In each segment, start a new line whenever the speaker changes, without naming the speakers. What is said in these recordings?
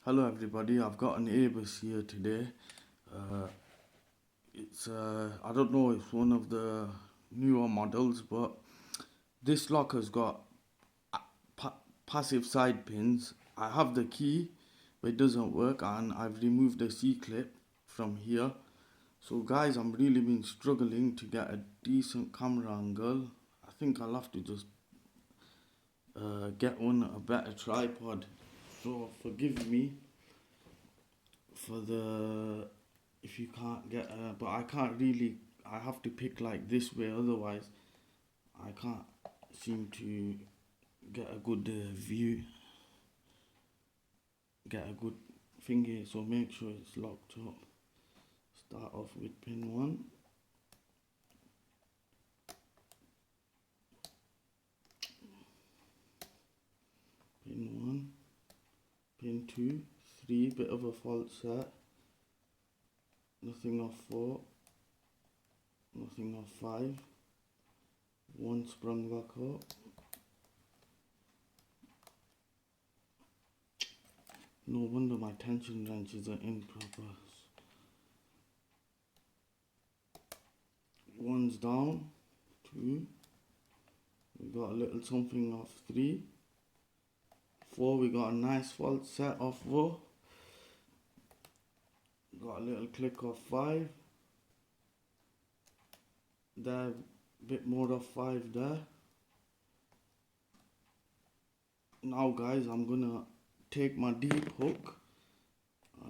Hello everybody, I've got an ABUS here today. I don't know, it's one of the newer models, but this lock has got passive side pins. I have the key, but it doesn't work, and I've removed the C-clip from here. So guys, I'm really been struggling to get a decent camera angle. I think I'll have to just get a better tripod. So forgive me for the if you can't get but I can't really, I have to pick like this way, otherwise I can't seem to get a good view, get a good thing here. So make sure it's locked up. Start off with pin 1, pin 2, 3, bit of a fault set, nothing off 4, nothing off 5, 1 sprung back up. No wonder my tension wrenches are improper. 1's down, 2, we got a little something off 3, 4, we got a nice fault set off 4, got a little click off 5, there, bit more off 5 there. Now guys, I'm gonna take my deep hook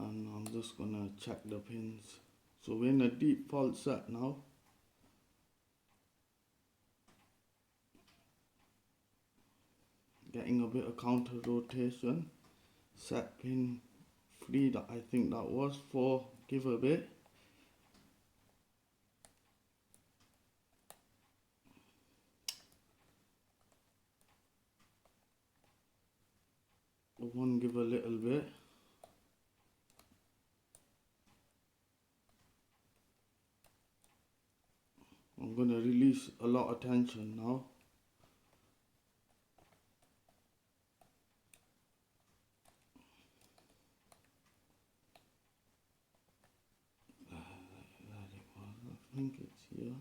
and I'm just gonna check the pins. So we're in a deep fault set now. Getting a bit of counter rotation. Set pin 3, that I think that was 4, give a bit. One, give a little bit. I'm gonna release a lot of tension now. I think it's here.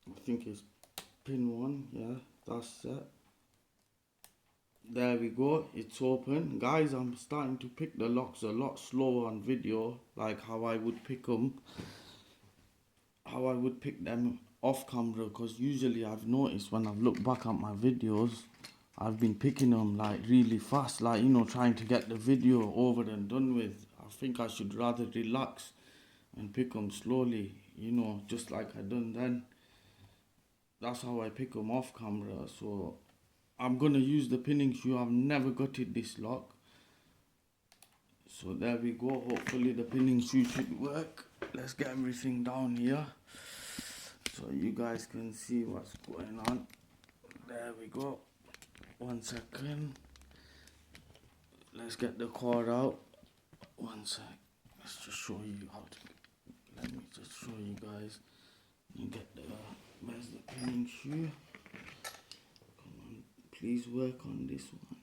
I think it's pin 1, yeah, that's set. There we go, it's open. Guys, I'm starting to pick the locks a lot slower on video, like how I would pick them off camera, because usually I've noticed when I've looked back at my videos, I've been picking them like really fast, like, you know, trying to get the video over and done with. I think I should rather relax and pick them slowly, you know, just like I done then. That's how I pick them off camera. So I'm gonna use the pinning shoe. I've never gutted this lock. So there we go, hopefully the pinning shoe should work. Let's get everything down here so you guys can see what's going on. There we go. 1 second. Let's get the cord out. 1 sec. Let's just show you how to. Let me just show you guys. You get the. Where's the pinning shoe? Come on, please work on this one.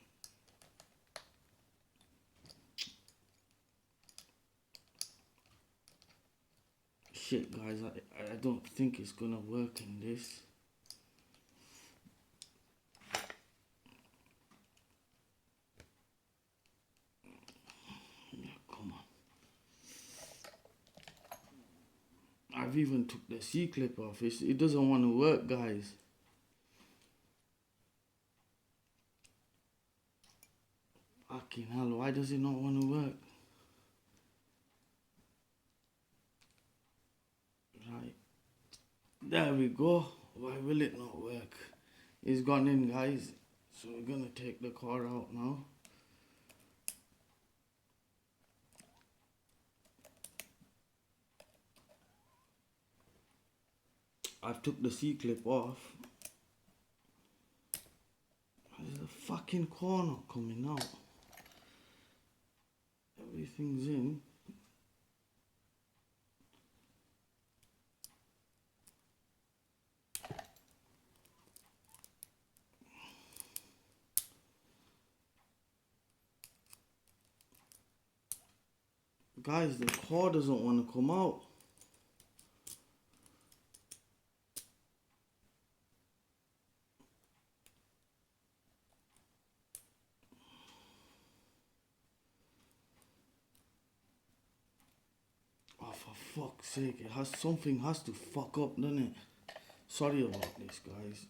Shit, guys, I don't think it's gonna work in this. I've even took the C-clip off. It doesn't want to work, guys. Fucking hell, why does it not want to work? Right. There we go. Why will it not work? It's gone in, guys. So we're gonna take the cord out now. I've took the C-clip off. There's a fucking corner coming out. Everything's in. Guys, the cord doesn't want to come out. Oh, for fuck's sake, something has to fuck up, doesn't it? Sorry about this, guys.